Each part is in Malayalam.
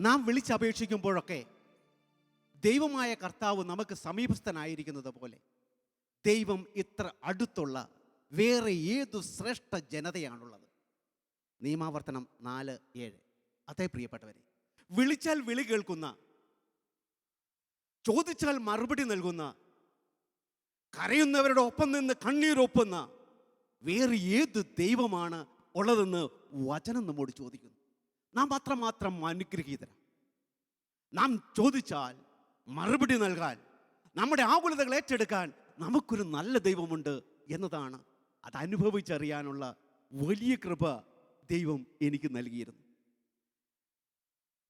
നാം വിളിച്ചപേക്ഷിക്കുമ്പോഴൊക്കെ ദൈവമായ കർത്താവ് നമുക്ക് സമീപസ്ഥനായിരിക്കുന്നത് പോലെ ദൈവം ഇത്ര അടുത്തുള്ള വേറെ ഏതു ശ്രേഷ്ഠ ജനതയാണുള്ളത്? നിയമാവർത്തനം 4:7. അതേ പ്രിയപ്പെട്ടവരെ, വിളിച്ചാൽ വിളി കേൾക്കുന്ന, ചോദിച്ചാൽ മറുപടി നൽകുന്ന, കരയുന്നവരുടെ ഒപ്പം നിന്ന് കണ്ണീരൊപ്പുന്ന വേറെ ഏത് ദൈവമാണ് ഉള്ളതെന്ന് വചനം നമ്മോട് ചോദിക്കുന്നു. നാം അത്രമാത്രം അനുഗ്രഹീതരാണ്. നാം ചോദിച്ചാൽ മറുപടി നൽകാൻ, നമ്മുടെ ആകുലതകൾ ഏറ്റെടുക്കാൻ നമുക്കൊരു നല്ല ദൈവമുണ്ട് എന്നതാണ്. അത് അനുഭവിച്ചറിയാനുള്ള വലിയ കൃപ ദൈവം എനിക്ക് നൽകിയിരുന്നു.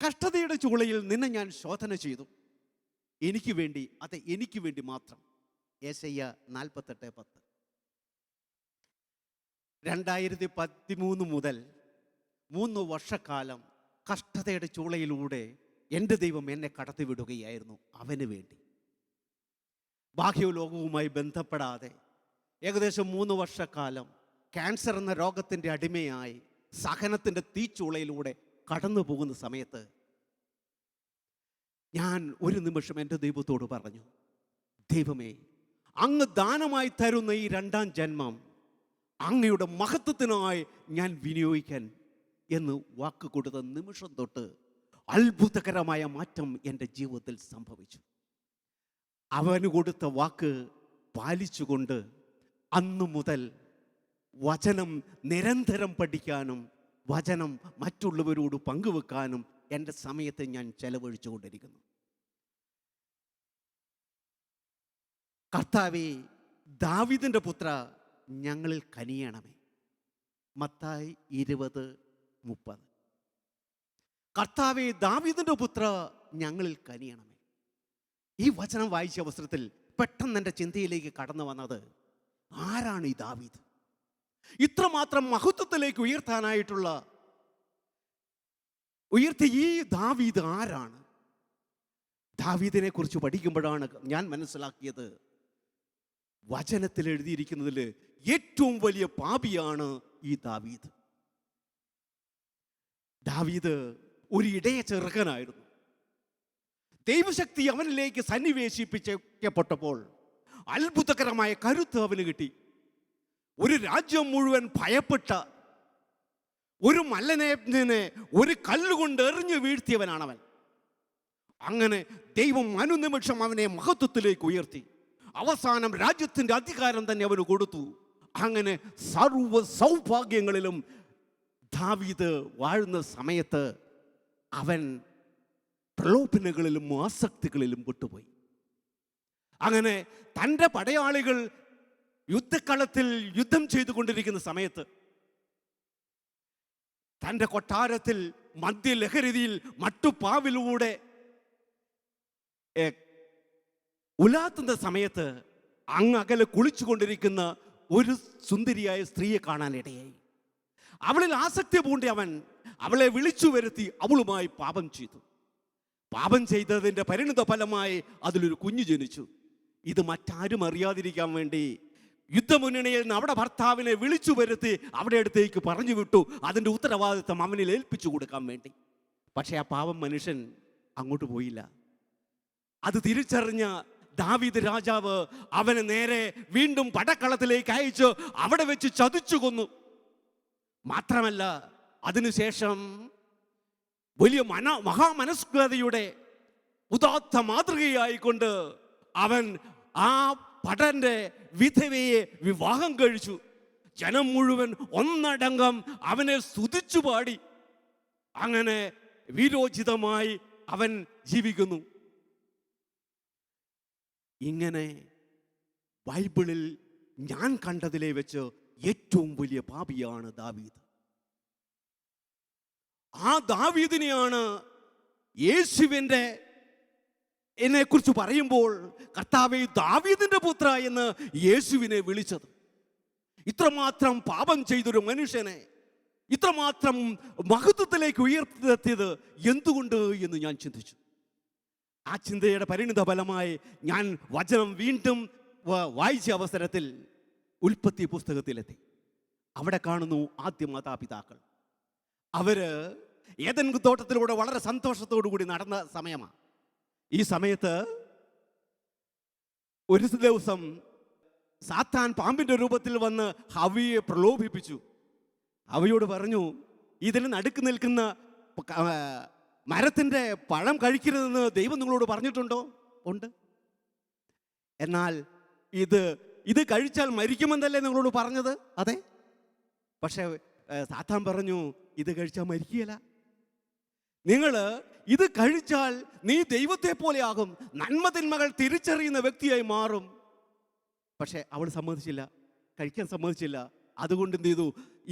കഷ്ടതയുടെ ചൂളയിൽ നിന്നെ ഞാൻ ശോധന ചെയ്തു, എനിക്ക് വേണ്ടി, അതെ എനിക്ക് വേണ്ടി മാത്രം. യെശയ്യാ 48:10. 2013 മുതൽ 3 വർഷക്കാലം കഷ്ടതയുടെ ചൂളയിലൂടെ എൻ്റെ ദൈവം എന്നെ കടത്തിവിടുകയായിരുന്നു അവന് വേണ്ടി. ബാഹ്യലോകവുമായി ബന്ധപ്പെടാതെ ഏകദേശം 3 വർഷക്കാലം ക്യാൻസർ എന്ന രോഗത്തിൻ്റെ അടിമയായി സഹനത്തിൻ്റെ തീച്ചൂളയിലൂടെ കടന്നു പോകുന്ന സമയത്ത് ഞാൻ ഒരു നിമിഷം എൻ്റെ ദൈവത്തോട് പറഞ്ഞു, ദൈവമേ, അങ്ങ് ദാനമായി തരുന്ന ഈ 2ാം ജന്മം അങ്ങയുടെ മഹത്വത്തിനായി ഞാൻ വിനിയോഗിക്കാൻ എന്ന് വാക്ക് കൊടുത്ത നിമിഷം തൊട്ട് അത്ഭുതകരമായ മാറ്റം എൻ്റെ ജീവിതത്തിൽ സംഭവിച്ചു. അവന് കൊടുത്ത വാക്ക് പാലിച്ചുകൊണ്ട് അന്നു മുതൽ വചനം നിരന്തരം പഠിക്കാനും വചനം മറ്റുള്ളവരോട് പങ്കുവെക്കാനും എൻ്റെ സമയത്തെ ഞാൻ ചെലവഴിച്ചുകൊണ്ടിരിക്കുന്നു. കർത്താവേ, ദാവീദിൻ്റെ പുത്ര, ഞങ്ങളിൽ കനിയണമേ. മത്തായി 20:30. കർത്താവേ, ദാവീദിൻ്റെ പുത്ര, ഞങ്ങളിൽ കനിയണമേ. ഈ വചനം വായിച്ച അവസരത്തിൽ പെട്ടെന്ന് എൻ്റെ ചിന്തയിലേക്ക് കടന്നു വന്നത്, ആരാണ് ഈ ദാവീദ്? ഇത്രമാത്രം മഹത്വത്തിലേക്ക് ഉയർത്തിയ ഈ ദാവീദ് ആരാണ്? ദാവീദിനെ കുറിച്ച് പഠിക്കുമ്പോഴാണ് ഞാൻ മനസ്സിലാക്കിയത്, വചനത്തിൽ എഴുതിയിരിക്കുന്നതിൽ ഏറ്റവും വലിയ പാപിയാണ് ഈ ദാവീദ്. ദാവീദ് ഒരു ഇടയ ചെറുക്കനായിരുന്നു. ദൈവശക്തി അവനിലേക്ക് സന്നിവേശിപ്പിക്കപ്പെട്ടപ്പോൾ അത്ഭുതകരമായ കരുത്ത് അവന് കിട്ടി. ഒരു രാജ്യം മുഴുവൻ ഭയപ്പെട്ട ഒരു മല്ലനെ ഒരു കല്ലുകൊണ്ട് എറിഞ്ഞു വീഴ്ത്തിയവനാണവൻ. അങ്ങനെ ദൈവം അനുനിമിഷം അവനെ മഹത്വത്തിലേക്ക് ഉയർത്തി. അവസാനം രാജ്യത്തിൻ്റെ അധികാരം തന്നെ അവന് കൊടുത്തു. അങ്ങനെ സർവ്വ സൗഭാഗ്യങ്ങളിലും ദാവീദ് വാഴുന്ന സമയത്ത് അവൻ പ്രലോഭനങ്ങളിലും ആസക്തികളിലും വിട്ടുപോയി. അങ്ങനെ തൻ്റെ പടയാളികൾ യുദ്ധക്കളത്തിൽ യുദ്ധം ചെയ്തുകൊണ്ടിരിക്കുന്ന സമയത്ത് തൻ്റെ കൊട്ടാരത്തിൽ മദ്യലഹരിയിൽ മട്ടുപ്പാവിലൂടെ ഉലാത്തുന്ന സമയത്ത് അങ്ങകലെ കുളിച്ചുകൊണ്ടിരിക്കുന്ന ഒരു സുന്ദരിയായ സ്ത്രീയെ കാണാനിടയായി. അവളിൽ ആസക്തി പൂണ്ടി അവൻ അവളെ വിളിച്ചു വരുത്തി അവളുമായി പാപം ചെയ്തു. പാപം ചെയ്തതിൻ്റെ പരിണിത ഫലമായി അതിലൊരു കുഞ്ഞു ജനിച്ചു. ഇത് മറ്റാരും അറിയാതിരിക്കാൻ വേണ്ടി യുദ്ധമുന്നണിയിൽ നിന്ന് അവിടെ ഭർത്താവിനെ വിളിച്ചു വരുത്തി അവിടെ അടുത്തേക്ക് പറഞ്ഞു വിട്ടു, അതിൻ്റെ ഉത്തരവാദിത്വം അവനിൽ ഏൽപ്പിച്ചു കൊടുക്കാൻ വേണ്ടി. പക്ഷേ ആ പാവം മനുഷ്യൻ അങ്ങോട്ട് പോയില്ല. അത് തിരിച്ചറിഞ്ഞ ദാവീദ് രാജാവ് അവനെ നേരെ വീണ്ടും പടക്കളത്തിലേക്ക് അയച്ചു അവിടെ വെച്ച് ചതിച്ചു കൊന്നു. മാത്രമല്ല, അതിനുശേഷം വലിയ മഹാമനസ്കതയുടെ ഉദാത്ത മാതൃകയായിക്കൊണ്ട് അവൻ ആ പടന്റെ വിധവയെ വിവാഹം കഴിച്ചു. ജനം മുഴുവൻ ഒന്നടങ്കം അവനെ സ്തുതിച്ചു പാടി. അങ്ങനെ വീരോചിതമായി അവൻ ജീവിക്കുന്നു. ഇങ്ങനെ ബൈബിളിൽ ഞാൻ കണ്ടതിലെ വെച്ച് ഏറ്റവും വലിയ പാപിയാണ് ദാവീദ്. ആ ദാവീദിനെയാണ് യേശുവിൻ്റെ എന്നെ കുറിച്ച് പറയുമ്പോൾ കർത്താവേ, ദാവീദിന്റെ പുത്ര എന്ന് യേശുവിനെ വിളിച്ചത്. ഇത്രമാത്രം പാപം ചെയ്തൊരു മനുഷ്യനെ ഇത്രമാത്രം മഹത്വത്തിലേക്ക് ഉയർത്തിയത് എന്തുകൊണ്ട് എന്ന് ഞാൻ ചിന്തിച്ചു. ആ ചിന്തയുടെ പരിണിത ഫലമായി ഞാൻ വചനം വീണ്ടും വായിച്ച അവസരത്തിൽ ഉൽപ്പത്തി പുസ്തകത്തിലെത്തി. അവിടെ കാണുന്നു ആദ്യ മാതാപിതാക്കൾ. അവര് ഏദൻ തോട്ടത്തിലൂടെ വളരെ സന്തോഷത്തോടു കൂടി നടന്ന സമയമാണ്. ഈ സമയത്ത് ഒരു ദിവസം സാത്താൻ പാമ്പിന്റെ രൂപത്തിൽ വന്ന് ഹവ്വയെ പ്രലോഭിപ്പിച്ചു. ഹവ്വയോട് പറഞ്ഞു, ഇതിന് നടുക്ക് നിൽക്കുന്ന മരത്തിന്റെ പഴം കഴിക്കരുതെന്ന് ദൈവം നിങ്ങളോട് പറഞ്ഞിട്ടുണ്ടോ? ഉണ്ട്. എന്നാൽ ഇത് കഴിച്ചാൽ മരിക്കുമെന്നല്ലേ നിങ്ങളോട് പറഞ്ഞത്? അതെ. പക്ഷെ സാത്താൻ പറഞ്ഞു, ഇത് കഴിച്ചാൽ മരിക്കുകയില്ല. നിങ്ങൾ ഇത് കഴിച്ചാൽ നീ ദൈവത്തെ പോലെയാകും, നന്മ തിന്മകൾ തിരിച്ചറിയുന്ന വ്യക്തിയായി മാറും. പക്ഷെ അവൾ സമ്മതിച്ചില്ല, കഴിക്കാൻ സമ്മതിച്ചില്ല. അതുകൊണ്ട് എന്ത് ചെയ്തു?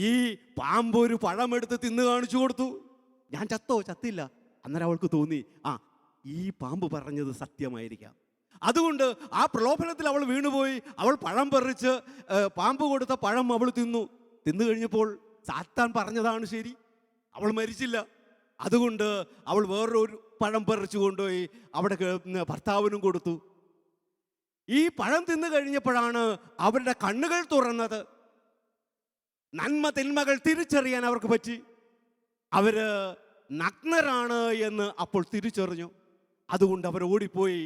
ഈ പാമ്പ് ഒരു പഴമെടുത്ത് തിന്ന് കാണിച്ചു കൊടുത്തു. ഞാൻ ചത്തോ? ചത്തില്ല. അന്നേരം അവൾക്ക് തോന്നി, ഈ പാമ്പ് പറഞ്ഞത് സത്യമായിരിക്കാം. അതുകൊണ്ട് ആ പ്രലോഭനത്തിൽ അവൾ വീണുപോയി. അവൾ പഴം പറിച്ച് പാമ്പ് കൊടുത്ത പഴം അവൾ തിന്നു കഴിഞ്ഞപ്പോൾ സാത്താൻ പറഞ്ഞതാണ് ശരി, അവൾ മരിച്ചില്ല. അതുകൊണ്ട് അവൾ വേറൊരു പഴം പറിച്ചു കൊണ്ടുപോയി അവിടെ ഭർത്താവിനും കൊടുത്തു. ഈ പഴം തിന്നു കഴിഞ്ഞപ്പോഴാണ് അവരുടെ കണ്ണുകൾ തുറന്നത്. നന്മ തിന്മകൾ തിരിച്ചറിയാൻ അവർക്ക് പറ്റി. അവര് നഗ്നരാണ് എന്ന് അപ്പോൾ തിരിച്ചറിഞ്ഞു. അതുകൊണ്ട് അവർ ഓടിപ്പോയി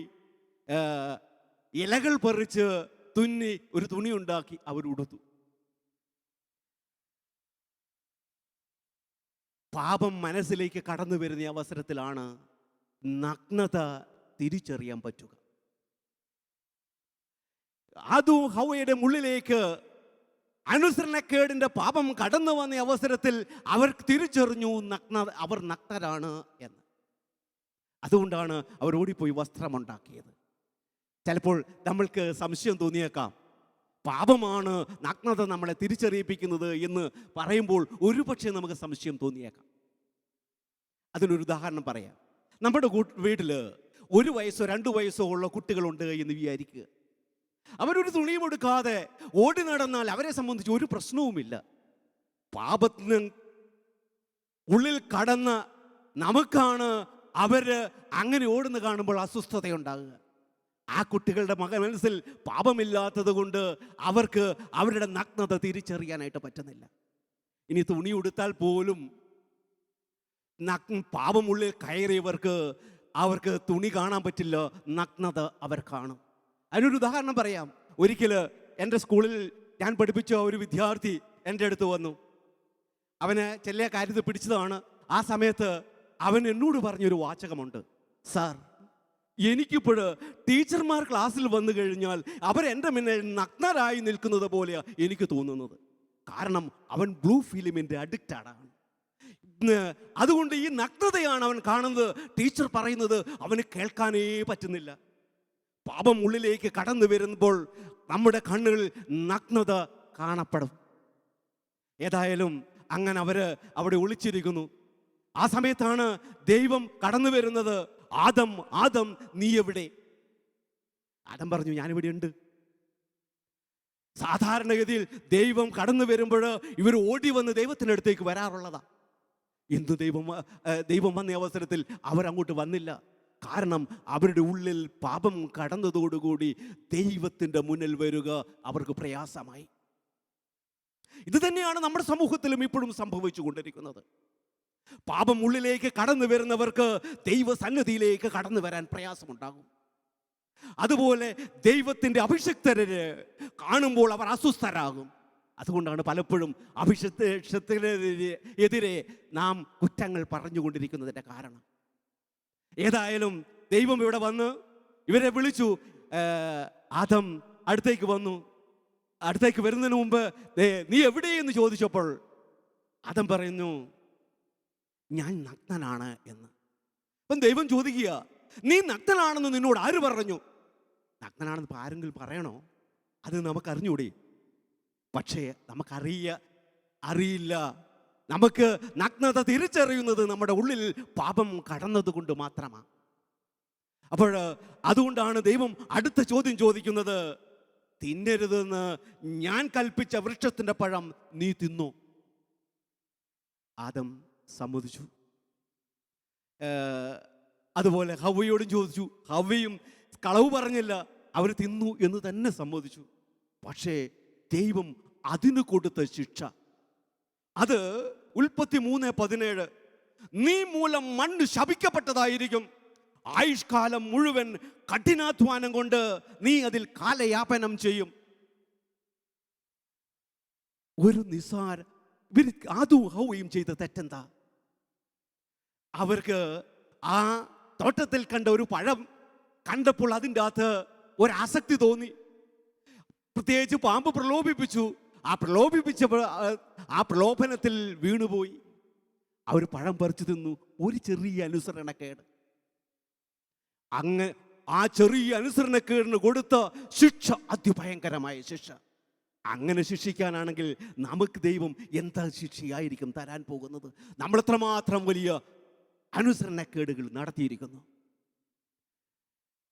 ഇലകൾ പറിച്ച് തുന്നി ഒരു തുണി ഉണ്ടാക്കി അവർ ഉടുത്തു. പാപം മനസ്സിലേക്ക് കടന്നു വരുന്ന അവസരത്തിലാണ് നഗ്നത തിരിച്ചറിയാൻ പറ്റുക. അതും ഹവ്വയുടെ ഉള്ളിലേക്ക് അനുസരണക്കേടിന്റെ പാപം കടന്നു വന്ന അവസരത്തിൽ അവർ തിരിച്ചറിഞ്ഞു അവർ നഗ്നരാണ് എന്ന്. അതുകൊണ്ടാണ് അവർ ഓടിപ്പോയി വസ്ത്രമുണ്ടാക്കിയത്. ചിലപ്പോൾ നമ്മൾക്ക് സംശയം തോന്നിയേക്കാം, പാപമാണ് നഗ്നത നമ്മളെ തിരിച്ചറിയിപ്പിക്കുന്നത് എന്ന് പറയുമ്പോൾ ഒരുപക്ഷെ നമുക്ക് സംശയം തോന്നിയേക്കാം. അതിനൊരു ഉദാഹരണം പറയാം. നമ്മുടെ വീട്ടിൽ 1 വയസ്സോ 2 വയസ്സോ ഉള്ള കുട്ടികളുണ്ട് എന്ന് വിചാരിക്കുക. അവരൊരു തുണിയും എടുക്കാതെ ഓടി നടന്നാൽ അവരെ സംബന്ധിച്ച് ഒരു പ്രശ്നവുമില്ല. പാപത്തിന് ഉള്ളിൽ കടന്ന നമുക്കാണ് അവര് അങ്ങനെ ഓടുന്ന കാണുമ്പോൾ അസ്വസ്ഥതയുണ്ടാകുക. ആ കുട്ടികളുടെ മനസ്സിൽ പാപമില്ലാത്തത് കൊണ്ട് അവർക്ക് അവരുടെ നഗ്നത തിരിച്ചറിയാനായിട്ട് പറ്റുന്നില്ല. ഇനി തുണി ഉടുത്താൽ പോലും പാപമുള്ളിൽ കയറിയവർക്ക് അവർക്ക് തുണി കാണാൻ പറ്റില്ല, നഗ്നത അവർ കാണും. അതിനൊരു ഉദാഹരണം പറയാം. ഒരിക്കൽ എൻ്റെ സ്കൂളിൽ ഞാൻ പഠിപ്പിച്ച ഒരു വിദ്യാർത്ഥി എൻ്റെ അടുത്ത് വന്നു. അവന് ചില കാര്യത്തിൽ പിടിച്ചതാണ്. ആ സമയത്ത് അവൻ എന്നോട് പറഞ്ഞൊരു വാചകമുണ്ട്, സാർ, എനിക്കിപ്പോൾ ടീച്ചർമാർ ക്ലാസ്സിൽ വന്നു കഴിഞ്ഞാൽ അവരെൻ്റെ മുന്നിൽ നഗ്നരായി നിൽക്കുന്നത് പോലെയാണ് എനിക്ക് തോന്നുന്നത്. കാരണം അവൻ ബ്ലൂ ഫിലിമിൻ്റെ അഡിക്റ്റാണ്. അതുകൊണ്ട് ഈ നഗ്നതയാണ് അവൻ കാണുന്നത്. ടീച്ചർ പറയുന്നത് അവന് കേൾക്കാനേ പറ്റുന്നില്ല. പാപം ഉള്ളിലേക്ക് കടന്നു വരുമ്പോൾ നമ്മുടെ കണ്ണുകളിൽ നഗ്നത കാണപ്പെടും. ഏതായാലും അങ്ങനെ അവര് അവിടെ ഒളിച്ചിരിക്കുന്നു. ആ സമയത്താണ് ദൈവം കടന്നു വരുന്നത്. ആദം, ആദം, നീ എവിടെ? ആദം പറഞ്ഞു, ഞാനിവിടെ ഉണ്ട്. സാധാരണഗതിയിൽ ദൈവം കടന്നു വരുമ്പോൾ ഇവർ ഓടി വന്ന് ദൈവത്തിൻ്റെ അടുത്തേക്ക് വരാറുള്ളതാ. എന്ത് ദൈവം വന്ന അവസരത്തിൽ അവരങ്ങോട്ട് വന്നില്ല. കാരണം അവരുടെ ഉള്ളിൽ പാപം കടന്നതോടുകൂടി ദൈവത്തിൻ്റെ മുന്നിൽ വരിക അവർക്ക് പ്രയാസമായി. ഇത് തന്നെയാണ് നമ്മുടെ സമൂഹത്തിലും ഇപ്പോഴും സംഭവിച്ചു കൊണ്ടിരിക്കുന്നത്. പാപം ഉള്ളിലേക്ക് കടന്നു വരുന്നവർക്ക് ദൈവസന്നിധിയിലേക്ക് കടന്നു വരാൻ പ്രയാസമുണ്ടാകും. അതുപോലെ ദൈവത്തിൻ്റെ അഭിഷിക്തരെ കാണുമ്പോൾ അവർ അസ്വസ്ഥരാകും. അതുകൊണ്ടാണ് പലപ്പോഴും അഭിഷിക്തനെതിരെ നാം കുറ്റങ്ങൾ പറഞ്ഞുകൊണ്ടിരിക്കുന്നതിൻ്റെ കാരണം. ഏതായാലും ദൈവം ഇവിടെ വന്ന് ഇവരെ വിളിച്ചു. ആദം അടുത്തേക്ക് വന്നു. അടുത്തേക്ക് വരുന്നതിന് മുമ്പ് നീ എവിടെയെന്ന് ചോദിച്ചപ്പോൾ ആദം പറയുന്നു, ഞാൻ നഗ്നനാണ് എന്ന്. അപ്പം ദൈവം ചോദിക്കുക, നീ നഗ്നനാണെന്ന് നിന്നോട് ആര് പറഞ്ഞു? നഗ്നനാണെന്ന് ആരെങ്കിലും പറയണോ? അത് നമുക്കറിഞ്ഞൂടെ? പക്ഷേ അറിയില്ല. നമുക്ക് നഗ്നത തിരിച്ചറിയുന്നത് നമ്മുടെ ഉള്ളിൽ പാപം കടന്നത് കൊണ്ട് മാത്രമാണ്. അപ്പോൾ അതുകൊണ്ടാണ് ദൈവം അടുത്ത ചോദ്യം ചോദിക്കുന്നത്, തിന്നരുതെന്ന് ഞാൻ കൽപ്പിച്ച വൃക്ഷത്തിന്റെ പഴം നീ തിന്നോ? ആദം സമ്മതിച്ചു. അതുപോലെ ഹവ്വയോടും ചോദിച്ചു. ഹവ്വയും കളവ് പറഞ്ഞില്ല, അവർ തിന്നു എന്ന് തന്നെ സമ്മതിച്ചു. പക്ഷേ ദൈവം അതിന് കൊടുത്ത ശിക്ഷ, അത് ഉൽപ്പത്തി 3:17, നീ മൂലം മണ്ണ് ശപിക്കപ്പെട്ടതായിരിക്കും. ആയുഷ്കാലം മുഴുവൻ കഠിനാധ്വാനം കൊണ്ട് നീ അതിൽ കാലയാപനം ചെയ്യും. ഒരു നിസാര ആദവും ഹൗവയും ചെയ്ത തെറ്റെന്താ? അവർക്ക് ആ തോട്ടത്തിൽ കണ്ട ഒരു പഴം കണ്ടപ്പോൾ അതിൻ്റെ അകത്ത് ഒരാസക്തി തോന്നി. പ്രത്യേകിച്ച് പാമ്പ് പ്രലോഭിപ്പിച്ചു. ആ പ്രലോഭനത്തിൽ വീണുപോയി. അവർ പഴം പറിച്ചു തിന്നു. ഒരു ചെറിയ അനുസരണക്കേട്. ആ ചെറിയ അനുസരണക്കേടിന് കൊടുത്ത ശിക്ഷ അതിഭയങ്കരമായ ശിക്ഷ. അങ്ങനെ ശിക്ഷിക്കാനാണെങ്കിൽ നമുക്ക് ദൈവം എന്താ ശിക്ഷയായിരിക്കും തരാൻ പോകുന്നത്? നമ്മൾ എത്രമാത്രം വലിയ അനുസരണക്കേടുകൾ നടത്തിയിരിക്കുന്നു.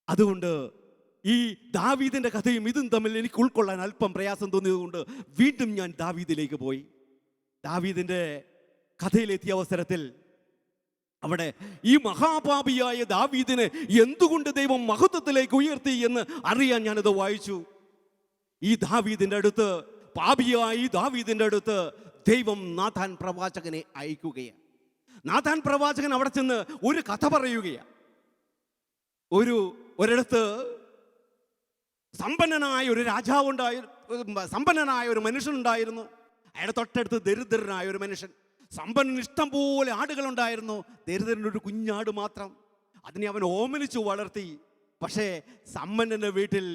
അതുകൊണ്ട് ഈ ദാവീദിന്റെ കഥയും ഇതും തമ്മിൽ എനിക്ക് ഉൾക്കൊള്ളാൻ അല്പം പ്രയാസം തോന്നിയതുകൊണ്ട് വീണ്ടും ഞാൻ ദാവീദിലേക്ക് പോയി. ദാവീദിന്റെ കഥയിലെത്തിയ അവസരത്തിൽ അവിടെ ഈ മഹാപാപിയായ ദാവീദിനെ എന്തുകൊണ്ട് ദൈവം മഹത്വത്തിലേക്ക് ഉയർത്തി എന്ന് അറിയാൻ ഞാനത് വായിച്ചു. ഈ ദാവീദിന്റെ അടുത്ത്, പാപിയായി ദാവീദിന്റെ അടുത്ത് ദൈവം നാഥാൻ പ്രവാചകനെ അയക്കുകയാണ്. നാഥാൻ പ്രവാചകൻ അവിടെ ചെന്ന് ഒരു കഥ പറയുകയാണ്. ഒരിടത്ത് സമ്പന്നനായ ഒരു സമ്പന്നനായ ഒരു മനുഷ്യനുണ്ടായിരുന്നു. അയാളുടെ തൊട്ടടുത്ത് ദരിദ്രനായ ഒരു മനുഷ്യൻ. സമ്പന്നന് ഇഷ്ടം പോലെ ആടുകളുണ്ടായിരുന്നു, ദരിദ്രനൊരു കുഞ്ഞാട് മാത്രം. അതിനെ അവൻ ഓമനിച്ചു വളർത്തി. പക്ഷേ സമ്പന്നന്റെ വീട്ടിൽ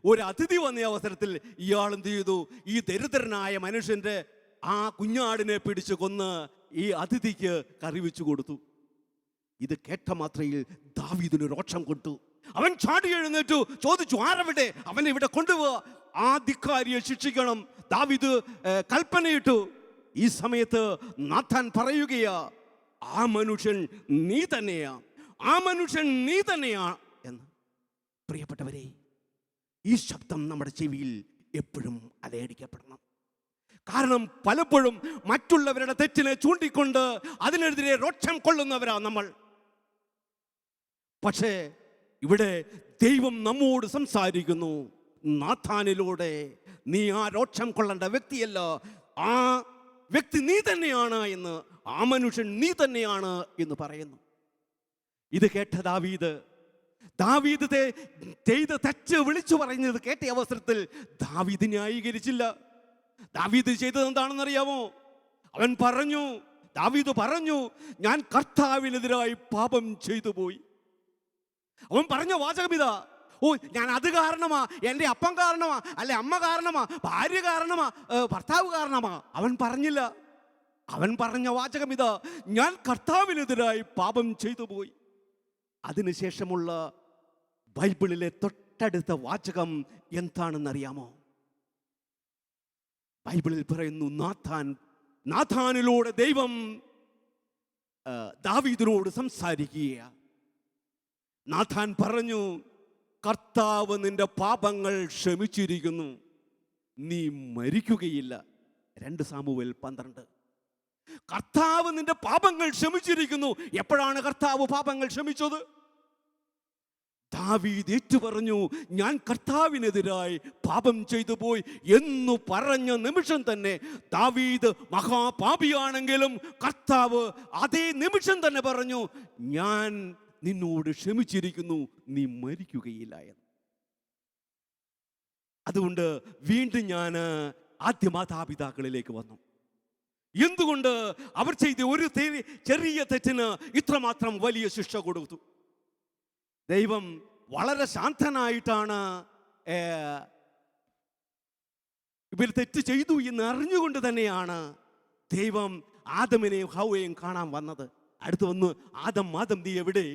ഒരു അതിഥി വന്ന അവസരത്തിൽ ഇയാൾ എന്ത് ചെയ്തു? ഈ ദരിദ്രനായ മനുഷ്യന്റെ ആ കുഞ്ഞാടിനെ പിടിച്ചു കൊന്ന് ഈ അതിഥിക്ക് കറി വെച്ചു കൊടുത്തു. ഇത് കേട്ട മാത്രയിൽ ദാവീദിന് രോഷം കൊണ്ടു. അവൻ ചാടി എഴുന്നേറ്റു, ചോദിച്ചു, ആരവിടെ? അവനെ ഇവിടെ കൊണ്ടുപോവുക, ആ ധിക്കാരിയെ ശിക്ഷിക്കണം. ദാവീദ് കൽപ്പനയിട്ടു. ഈ സമയത്ത് നാഥാൻ പറയുകയാ, ആ മനുഷ്യൻ നീ തന്നെയാ, ആ മനുഷ്യൻ നീ തന്നെയാ എന്ന്. പ്രിയപ്പെട്ടവരെ, ഈ ശബ്ദം നമ്മുടെ ചെവിയിൽ എപ്പോഴും അലയടിക്കപ്പെടണം. കാരണം പലപ്പോഴും മറ്റുള്ളവരുടെ തെറ്റിനെ ചൂണ്ടിക്കൊണ്ട് അതിനെതിരെ രോക്ഷം കൊള്ളുന്നവരാ നമ്മൾ. പക്ഷേ ഇവിടെ ദൈവം നമ്മോട് സംസാരിക്കുന്നു. നാഥാനിലൂടെ നീ ആ രോക്ഷം കൊള്ളേണ്ട വ്യക്തിയല്ല, ആ വ്യക്തി നീ തന്നെയാണ് എന്ന്, ആ മനുഷ്യൻ നീ തന്നെയാണ് എന്ന് പറയുന്നു. ഇത് കേട്ട ദാവീദ് ചെയ്ത തെറ്റ് വിളിച്ചു പറയുന്നത് കേട്ട അവസരത്തിൽ ദാവീദ് ന്യായീകരിച്ചില്ല. ദാവീദ് ചെയ്തത് എന്താണെന്നറിയാമോ? ദാവീദ് പറഞ്ഞു, ഞാൻ കർത്താവിനെതിരായി പാപം ചെയ്തു പോയി. അവൻ പറഞ്ഞ വാചകം ഇതാ, ഞാൻ അത് കാരണമാ, എൻ്റെ അപ്പം കാരണമാ, അല്ലെ അമ്മ കാരണമാ, ഭാര്യ കാരണമാ, ഭർത്താവ് കാരണമാ. അവൻ പറഞ്ഞില്ല. അവൻ പറഞ്ഞ വാചകം ഇതാ, ഞാൻ കർത്താവിനെതിരായി പാപം ചെയ്തു പോയി. അതിനുശേഷമുള്ള ബൈബിളിലെ തൊട്ടടുത്ത വാചകം എന്താണെന്നറിയാമോ? ബൈബിളിൽ പറയുന്നു, നാഥാനിലൂടെ ദൈവം ദാവീദിനോട് സംസാരിക്കുകയാണ്. നാഥാൻ പറഞ്ഞു, കർത്താവ് നിന്റെ പാപങ്ങൾ ക്ഷമിച്ചിരിക്കുന്നു, നീ മരിക്കുകയില്ല. 2 സാമുവേൽ 12. കർത്താവ് നിന്റെ പാപങ്ങൾ ക്ഷമിച്ചിരിക്കുന്നു. എപ്പോഴാണ് കർത്താവ് പാപങ്ങൾ ക്ഷമിച്ചത്? ദാവീദ് ഏറ്റു പറഞ്ഞു, ഞാൻ കർത്താവിനെതിരായി പാപം ചെയ്തു പോയി എന്നു പറഞ്ഞ നിമിഷം തന്നെ ദാവീദ് മഹാപാപിയാണെങ്കിലും കർത്താവ് അതേ നിമിഷം തന്നെ പറഞ്ഞു, ഞാൻ നിന്നോട് ക്ഷമിച്ചിരിക്കുന്നു, നീ മരിക്കുകയില്ല എന്ന്. അതുകൊണ്ട് വീണ്ടും ഞാൻ ആദ്യ മാതാപിതാക്കളിലേക്ക് വന്നു. എന്തുകൊണ്ട് അവർ ചെയ്ത ഒരു ചെറിയ തെറ്റിന് ഇത്രമാത്രം വലിയ ശിക്ഷ കൊടുത്തു? ദൈവം വളരെ ശാന്തനായിട്ടാണ് ഇവർ തെറ്റ് ചെയ്തു എന്ന് അറിഞ്ഞുകൊണ്ട് തന്നെയാണ് ദൈവം ആദമിനെയും ഹൗവയെയും കാണാൻ വന്നത്. അടുത്ത് വന്ന്, ആദം നീ എവിടെ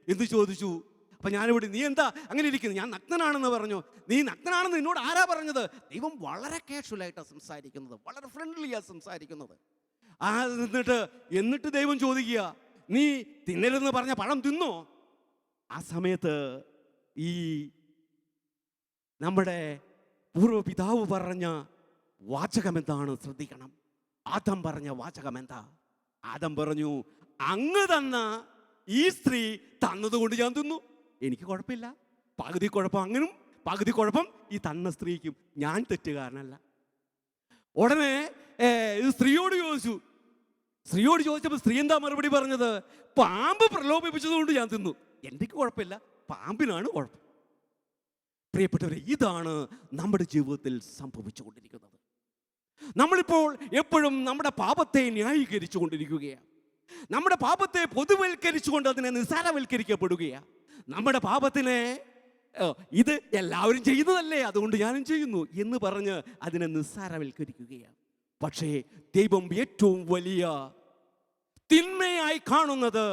എന്ന് ചോദിച്ചു. അപ്പൊ ഞാനിവിടെ, നീ എന്താ അങ്ങനെ ഇരിക്കുന്നു? ഞാൻ നഗ്നനാണെന്ന് പറഞ്ഞു. നീ നഗ്നനാണെന്ന് എന്നോട് ആരാ പറഞ്ഞത്? ദൈവം വളരെ കാഷ്വലായിട്ടാണ് സംസാരിക്കുന്നത്, വളരെ ഫ്രണ്ട്ലിയാണ് സംസാരിക്കുന്നത്. എന്നിട്ട് ദൈവം ചോദിക്കുക, നീ തിന്നരുതെന്ന് പറഞ്ഞ പഴം തിന്നോ? ആ സമയത്ത് ഈ നമ്മുടെ പൂർവ്വപിതാവ് പറഞ്ഞ വാചകം എന്താണ് ശ്രദ്ധിക്കണം. ആദം പറഞ്ഞ വാചകം എന്താ? ആദം പറഞ്ഞു, അങ്ങ് തന്ന ഈ സ്ത്രീ തന്നതുകൊണ്ട് ഞാൻ തിന്നു, എനിക്ക് കുഴപ്പമില്ല. പകുതി കുഴപ്പം അങ്ങനും പകുതി കുഴപ്പം ഈ തന്ന സ്ത്രീക്കും, ഞാൻ തെറ്റുകാരനല്ല. ഉടനെ സ്ത്രീയോട് ചോദിച്ചു, സ്ത്രീയോട് ചോദിച്ചപ്പോൾ സ്ത്രീ എന്താ മറുപടി പറഞ്ഞത്? പാമ്പ് പ്രലോഭിപ്പിച്ചതുകൊണ്ട് ഞാൻ തിന്നു. എനിക്ക് കുഴപ്പമില്ല, പാമ്പിനാണ് കുഴപ്പം. പ്രിയപ്പെട്ടവരെ, ഇതാണ് നമ്മുടെ ജീവിതത്തിൽ സംഭവിച്ചുകൊണ്ടിരിക്കുന്നത്. നമ്മളിപ്പോൾ എപ്പോഴും നമ്മുടെ പാപത്തെ ന്യായീകരിച്ചു കൊണ്ടിരിക്കുകയാണ്. നമ്മുടെ പാപത്തെ പൊതുവൽക്കരിച്ചുകൊണ്ട് അതിനെ നിസ്സാരവൽക്കരിക്കപ്പെടുകയാണ്. നമ്മുടെ പാപത്തിനെ ഇത് എല്ലാവരും ചെയ്യുന്നതല്ലേ, അതുകൊണ്ട് ഞാനും ചെയ്യുന്നു എന്ന് പറഞ്ഞ് അതിനെ നിസ്സാരവൽക്കരിക്കുകയാണ്. പക്ഷേ ദൈവം ഏറ്റവും വലിയ തിന്മയായി കാണുന്നത്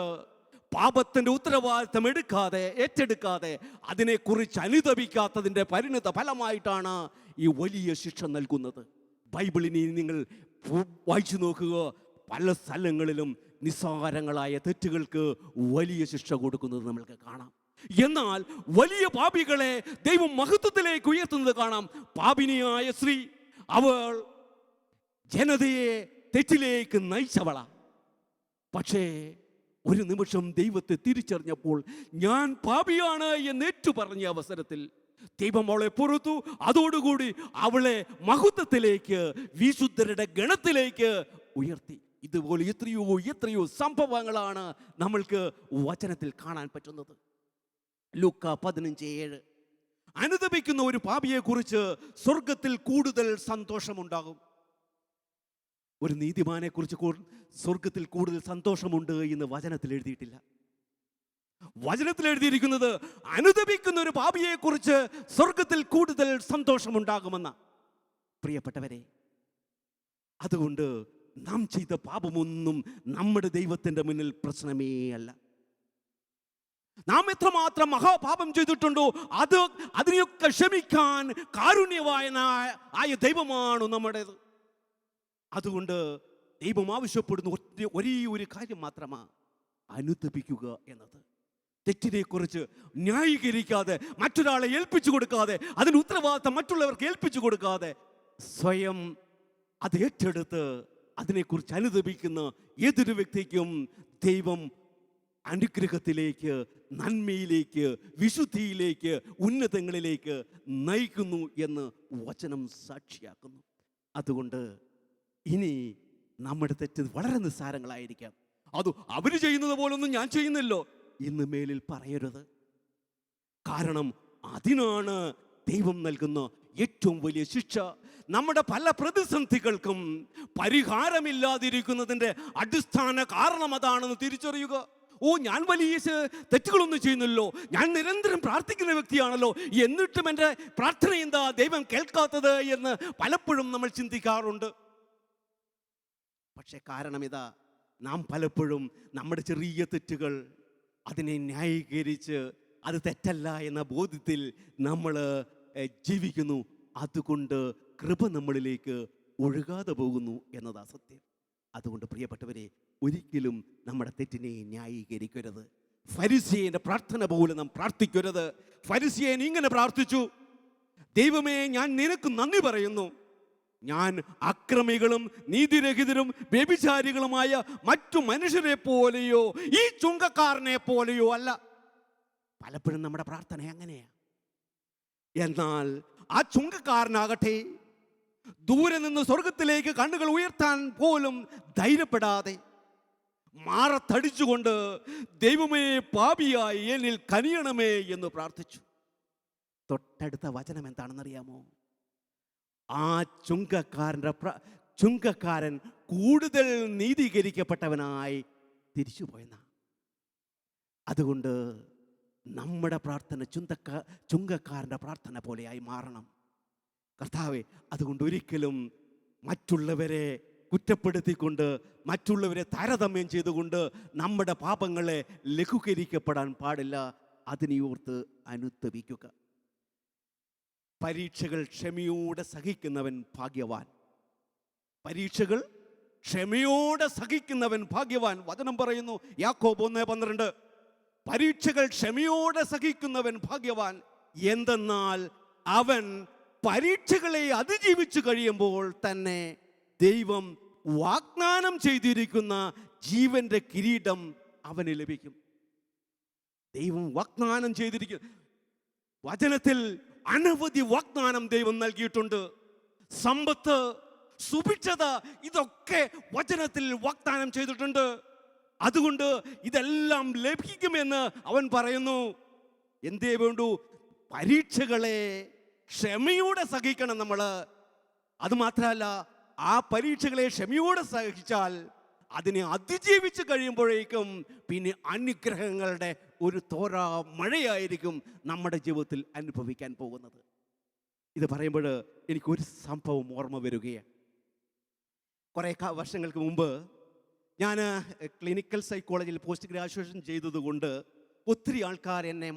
പാപത്തിൻ്റെ ഉത്തരവാദിത്തം ഏറ്റെടുക്കാതെ അതിനെക്കുറിച്ച് അനുതപിക്കാത്തതിൻ്റെ പരിണിത ഫലമായിട്ടാണ് ഈ വലിയ ശിക്ഷ നൽകുന്നത്. ബൈബിളിനെ നിങ്ങൾ വായിച്ചു നോക്കുക, പല സ്ഥലങ്ങളിലും നിസ്സാരങ്ങളായ തെറ്റുകൾക്ക് വലിയ ശിക്ഷ കൊടുക്കുന്നത് നമ്മൾക്ക് കാണാം. എന്നാൽ വലിയ പാപികളെ ദൈവം മഹത്വത്തിലേക്ക് ഉയർത്തുന്നത് കാണാം. പാപിനിയായ സ്ത്രീ, അവൾ ജനതയെ തെറ്റിലേക്ക് നയിച്ചവള. പക്ഷേ ഒരു നിമിഷം ദൈവത്തെ തിരിച്ചറിഞ്ഞപ്പോൾ ഞാൻ പാപിയാണ് എന്ന് ഏറ്റുപറഞ്ഞ അവസരത്തിൽ ദൈവം അവളെ പുറത്തു. അതോടുകൂടി അവളെ മഹത്വത്തിലേക്ക്, വിശുദ്ധരുടെ ഗണത്തിലേക്ക് ഉയർത്തി. ഇതുപോലെ എത്രയോ സംഭവങ്ങളാണ് നമ്മൾക്ക് വചനത്തിൽ കാണാൻ പറ്റുന്നത്. ലൂക്കാ 15:7. അനുതപിക്കുന്ന ഒരു പാപിയെ കുറിച്ച് സ്വർഗത്തിൽ കൂടുതൽ സന്തോഷമുണ്ടാകും. ഒരു നീതിമാനെ കുറിച്ച് സ്വർഗത്തിൽ കൂടുതൽ സന്തോഷമുണ്ട് എന്ന് വചനത്തിൽ എഴുതിയിട്ടില്ല. വചനത്തിൽ എഴുതിയിരിക്കുന്നത് അനുതപിക്കുന്ന ഒരു പാപിയെ കുറിച്ച് സ്വർഗത്തിൽ കൂടുതൽ സന്തോഷമുണ്ടാകുമെന്ന. പ്രിയപ്പെട്ടവരെ, അതുകൊണ്ട് നാം ചെയ്ത പാപമൊന്നും നമ്മുടെ ദൈവത്തിൻ്റെ മുന്നിൽ പ്രശ്നമേ അല്ല. നാം എത്രമാത്രം മഹാപാപം ചെയ്തിട്ടുണ്ടോ അതിനെയൊക്കെ ക്ഷമിക്കാൻ കാരുണ്യവാനായ ദൈവമാണ് നമ്മുടേത്. അതുകൊണ്ട് ദൈവം ആവശ്യപ്പെടുന്ന ഒരേ ഒരു കാര്യം മാത്രമാണ്, അനുതപിക്കുക എന്നത്. തെറ്റിനെക്കുറിച്ച് ന്യായീകരിക്കാതെ, മറ്റൊരാളെ ഏൽപ്പിച്ചു കൊടുക്കാതെ, അതിന് ഉത്തരവാദിത്തം മറ്റുള്ളവർക്ക് ഏൽപ്പിച്ചു കൊടുക്കാതെ, സ്വയം അത് ഏറ്റെടുത്ത് അതിനെക്കുറിച്ച് അനുതപിക്കുന്ന ഏതൊരു വ്യക്തിക്കും ദൈവം അനുഗ്രഹത്തിലേക്ക്, നന്മയിലേക്ക്, വിശുദ്ധിയിലേക്ക്, ഉന്നതങ്ങളിലേക്ക് നയിക്കുന്നു എന്ന് വചനം സാക്ഷിയാക്കുന്നു. അതുകൊണ്ട് ഇനി നമ്മുടെ തെറ്റ് വളരെ നിസ്സാരങ്ങളായിരിക്കാം. അത് അവർ ചെയ്യുന്നത് പോലൊന്നും ഞാൻ ചെയ്യുന്നില്ലോ ഇന്ന് മേലിൽ പറയരുത്. കാരണം അതിനാണ് ദൈവം നൽകുന്ന ഏറ്റവും വലിയ ശിക്ഷ. നമ്മുടെ പല പ്രതിസന്ധികൾക്കും പരിഹാരമില്ലാതിരിക്കുന്നതിൻ്റെ അടിസ്ഥാന കാരണം അതാണെന്ന് തിരിച്ചറിയുക. ഞാൻ വലിയ തെറ്റുകളൊന്നും ചെയ്യുന്നില്ലോ, ഞാൻ നിരന്തരം പ്രാർത്ഥിക്കുന്ന വ്യക്തിയാണല്ലോ, എന്നിട്ടും എൻ്റെ പ്രാർത്ഥന എന്താ ദൈവം കേൾക്കാത്തത് എന്ന് പലപ്പോഴും നമ്മൾ ചിന്തിക്കാറുണ്ട്. പക്ഷെ കാരണം ഇതാ, നാം പലപ്പോഴും നമ്മുടെ ചെറിയ തെറ്റുകൾ അതിനെ ന്യായീകരിച്ച് അത് തെറ്റല്ല എന്ന ബോധ്യത്തിൽ നമ്മൾ ജീവിക്കുന്നു. അതുകൊണ്ട് കൃപ നമ്മളിലേക്ക് ഒഴുകാതെ പോകുന്നു എന്നതാ സത്യം. അതുകൊണ്ട് പ്രിയപ്പെട്ടവരെ, ഒരിക്കലും നമ്മുടെ തെറ്റിനെ ന്യായീകരിക്കരുത്. ഫരിസേയന്റെ പ്രാർത്ഥന പോലെ നാം പ്രാർത്ഥിക്കരുത്. ഫരിസേയൻ ഇങ്ങനെ പ്രാർത്ഥിച്ചു: ദൈവമേ, ഞാൻ നിനക്ക് നന്ദി പറയുന്നു, ഞാൻ അക്രമികളും നീതിരഹിതരും വ്യഭിചാരികളുമായ മറ്റു മനുഷ്യരെ പോലെയോ ഈ ചുങ്കക്കാരനെ പോലെയോ അല്ല. പലപ്പോഴും നമ്മുടെ പ്രാർത്ഥന അങ്ങനെയാ. എന്നാൽ ആ ചുങ്കക്കാരനാകട്ടെ ദൂരെ നിന്ന് സ്വർഗത്തിലേക്ക് കണ്ണുകൾ ഉയർത്താൻ പോലും ധൈര്യപ്പെടാതെ മാറത്തടിച്ചുകൊണ്ട് ദൈവമേ, പാപിയായി എന്നിൽ കനിയണമേ എന്ന് പ്രാർത്ഥിച്ചു. തൊട്ടടുത്ത വചനം എന്താണെന്നറിയാമോ? ആ ചുങ്കക്കാരൻ കൂടുതൽ നീതീകരിക്കപ്പെട്ടവനായി തിരിച്ചുപോയെന്ന. അതുകൊണ്ട് നമ്മുടെ പ്രാർത്ഥന ചുങ്കക്കാരൻ്റെ പ്രാർത്ഥന പോലെയായി മാറണം. കർത്താവേ, അതുകൊണ്ട് ഒരിക്കലും മറ്റുള്ളവരെ കുറ്റപ്പെടുത്തിക്കൊണ്ട്, മറ്റുള്ളവരെ താരതമ്യം ചെയ്തുകൊണ്ട് നമ്മുടെ പാപങ്ങളെ ലഘൂകരിക്കപ്പെടാൻ പാടില്ല. അതിനെയോർത്ത് അനുതപിക്കുക. പരീക്ഷകൾ ക്ഷമയോടെ സഹിക്കുന്നവൻ ഭാഗ്യവാൻ. പരീക്ഷകൾ ക്ഷമയോടെ സഹിക്കുന്നവൻ ഭാഗ്യവാൻ. വചനം പറയുന്നു, യാക്കോബ് 1:12, പരീക്ഷകൾ ക്ഷമയോടെ സഹിക്കുന്നവൻ ഭാഗ്യവാൻ. എന്തെന്നാൽ അവൻ പരീക്ഷകളെ അതിജീവിച്ചു കഴിയുമ്പോൾ തന്നെ ദൈവം വാഗ്ദാനം ചെയ്തിരിക്കുന്ന ജീവന്റെ കിരീടം അവന് ലഭിക്കും. ദൈവം വാഗ്ദാനം ചെയ്തിരിക്കും. വചനത്തിൽ അനവധി വാഗ്ദാനം ദൈവം നൽകിയിട്ടുണ്ട്. സമ്പത്ത്, സുഭിക്ഷത, ഇതൊക്കെ വചനത്തിൽ വാഗ്ദാനം ചെയ്തിട്ടുണ്ട്. അതുകൊണ്ട് ഇതെല്ലാം ലഭിക്കുമെന്ന് അവൻ പറയുന്നു. എന്തേ വേണ്ടു? പരീക്ഷകളെ ക്ഷമയോടെ സഹിക്കണം നമ്മൾ. അതുമാത്രമല്ല, ആ പരീക്ഷകളെ ക്ഷമയോടെ സഹിച്ചാൽ അതിനെ അതിജീവിച്ച് കഴിയുമ്പോഴേക്കും പിന്നെ അനുഗ്രഹങ്ങളുടെ ഒരു തോരാ മഴയായിരിക്കും നമ്മുടെ ജീവിതത്തിൽ അനുഭവിക്കാൻ പോകുന്നത്. ഇത് പറയുമ്പോൾ എനിക്കൊരു സംഭവം ഓർമ്മ വരികയാണ്. കുറേ വർഷങ്ങൾക്ക് മുമ്പ് ഞാൻ ക്ലിനിക്കൽ സൈക്കോളജിയിൽ പോസ്റ്റ് ഗ്രാജുവേഷൻ ചെയ്തതുകൊണ്ട് ഒത്തിരി ആൾക്കാർ എന്നെ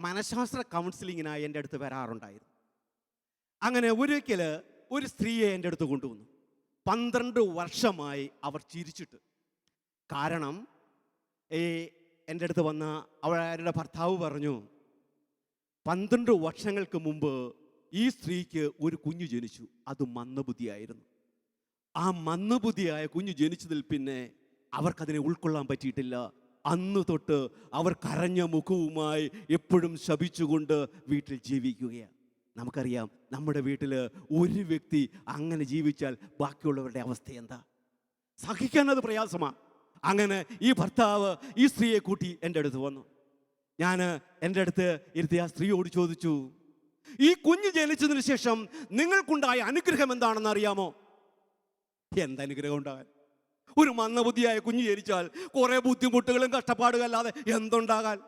മനഃശാസ്ത്ര കൗൺസിലിങ്ങിനായി എൻ്റെ അടുത്ത് വരാറുണ്ടായിരുന്നു. അങ്ങനെ ഒരിക്കൽ ഒരു സ്ത്രീയെ എൻ്റെ അടുത്ത് കൊണ്ടുവന്നു. 12 വർഷമായി അവർ ചിരിച്ചിട്ട്. കാരണം എൻ്റെ അടുത്ത് വന്ന അവരുടെ ഭർത്താവ് പറഞ്ഞു, 12 വർഷങ്ങൾക്ക് മുമ്പ് ഈ സ്ത്രീക്ക് ഒരു കുഞ്ഞു ജനിച്ചു. അത് മന്ദബുദ്ധിയായിരുന്നു. ആ മന്ദബുദ്ധിയായ കുഞ്ഞു ജനിച്ചതിൽ പിന്നെ അവർക്കതിനെ ഉൾക്കൊള്ളാൻ പറ്റിയിട്ടില്ല. അന്ന് തൊട്ട് അവർ കരഞ്ഞ മുഖവുമായി എപ്പോഴും ശപിച്ചുകൊണ്ട് വീട്ടിൽ ജീവിക്കുകയാണ്. നമുക്കറിയാം, നമ്മുടെ വീട്ടിൽ ഒരു വ്യക്തി അങ്ങനെ ജീവിച്ചാൽ ബാക്കിയുള്ളവരുടെ അവസ്ഥ എന്താ? സഹിക്കാനത് പ്രയാസമാണ്. അങ്ങനെ ഈ ഭർത്താവ് ഈ സ്ത്രീയെ കൂട്ടി എൻ്റെ അടുത്ത് വന്നു. ഞാൻ എൻ്റെ അടുത്ത് ഇരുത്തി ആ സ്ത്രീയോട് ചോദിച്ചു, ഈ കുഞ്ഞ് ജനിച്ചതിന് ശേഷം നിങ്ങൾക്കുണ്ടായ അനുഗ്രഹം എന്താണെന്ന് അറിയാമോ? എന്തനുഗ്രഹം ഉണ്ടാകാൻ? ഒരു മന്ദബുദ്ധിയായ കുഞ്ഞ് ജനിച്ചാൽ കുറെ ബുദ്ധിമുട്ടുകളും കഷ്ടപ്പാടുകളും അല്ലാതെ എന്തുണ്ടാകാൻ?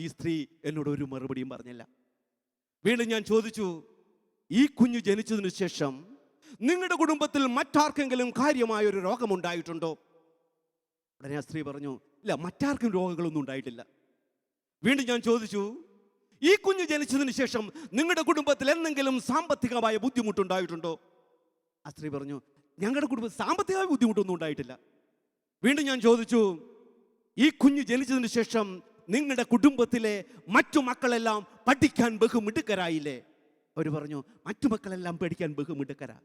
ഈ സ്ത്രീ എന്നോട് ഒരു മറുപടിയും പറഞ്ഞില്ല. വീണ്ടും ഞാൻ ചോദിച്ചു, ഈ കുഞ്ഞ് ജനിച്ചതിന് ശേഷം നിങ്ങളുടെ കുടുംബത്തിൽ മറ്റാർക്കെങ്കിലും കാര്യമായ ഒരു രോഗമുണ്ടായിട്ടുണ്ടോ? ഉടനെ ആ സ്ത്രീ പറഞ്ഞു, ഇല്ല, മറ്റാർക്കും രോഗങ്ങളൊന്നും ഉണ്ടായിട്ടില്ല. വീണ്ടും ഞാൻ ചോദിച്ചു, ഈ കുഞ്ഞ് ജനിച്ചതിന് ശേഷം നിങ്ങളുടെ കുടുംബത്തിൽ എന്തെങ്കിലും സാമ്പത്തികമായ ബുദ്ധിമുട്ടുണ്ടായിട്ടുണ്ടോ? ആ സ്ത്രീ പറഞ്ഞു, ഞങ്ങളുടെ കുടുംബത്തിൽ സാമ്പത്തികമായ ബുദ്ധിമുട്ടൊന്നും ഉണ്ടായിട്ടില്ല. വീണ്ടും ഞാൻ ചോദിച്ചു, ഈ കുഞ്ഞ് ജനിച്ചതിന് ശേഷം നിങ്ങളുടെ കുടുംബത്തിലെ മറ്റു മക്കളെല്ലാം പഠിക്കാൻ ബഹുമിടുക്കരായില്ലേ? അവർ പറഞ്ഞു, മറ്റു മക്കളെല്ലാം പഠിക്കാൻ ബഹുമിടുക്കരാ.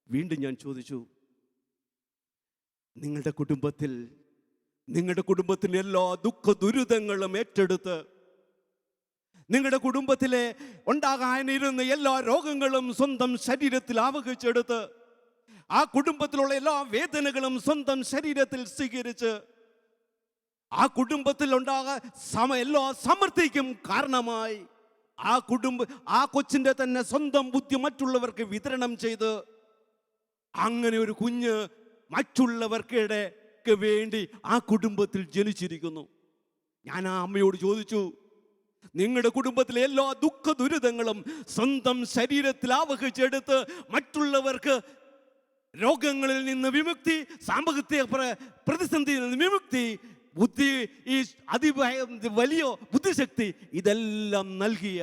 വീണ്ടും ഞാൻ ചോദിച്ചു, നിങ്ങളുടെ കുടുംബത്തിൽ എല്ലാ ദുഃഖ ദുരിതങ്ങളും ഏറ്റെടുത്ത് നിങ്ങളുടെ കുടുംബത്തിലെ ഉണ്ടാകാനിരുന്ന എല്ലാ രോഗങ്ങളും സ്വന്തം ശരീരത്തിൽ ആവഹിച്ചെടുത്ത് ആ കുടുംബത്തിലുള്ള എല്ലാ വേദനകളും സ്വന്തം ശരീരത്തിൽ സ്വീകരിച്ച് ആ കുടുംബത്തിൽ എല്ലാ സമൃദ്ധിക്കും കാരണമായി ആ കൊച്ചിൻ്റെ തന്നെ സ്വന്തം ബുദ്ധി മറ്റുള്ളവർക്ക് വിതരണം ചെയ്ത് അങ്ങനെ ഒരു കുഞ്ഞ് മറ്റുള്ളവർക്ക് വേണ്ടി ആ കുടുംബത്തിൽ ജനിച്ചിരിക്കുന്നു. ഞാൻ ആ അമ്മയോട് ചോദിച്ചു, നിങ്ങളുടെ കുടുംബത്തിലെ എല്ലാ ദുഃഖ ദുരിതങ്ങളും സ്വന്തം ശരീരത്തിൽ ആവഹിച്ചെടുത്ത് മറ്റുള്ളവർക്ക് രോഗങ്ങളിൽ നിന്ന് വിമുക്തി, സാമ്പത്തിക പ്രതിസന്ധിയിൽ നിന്ന് വിമുക്തി, ഈ വലിയ ബുദ്ധിശക്തി, ഇതെല്ലാം നൽകിയ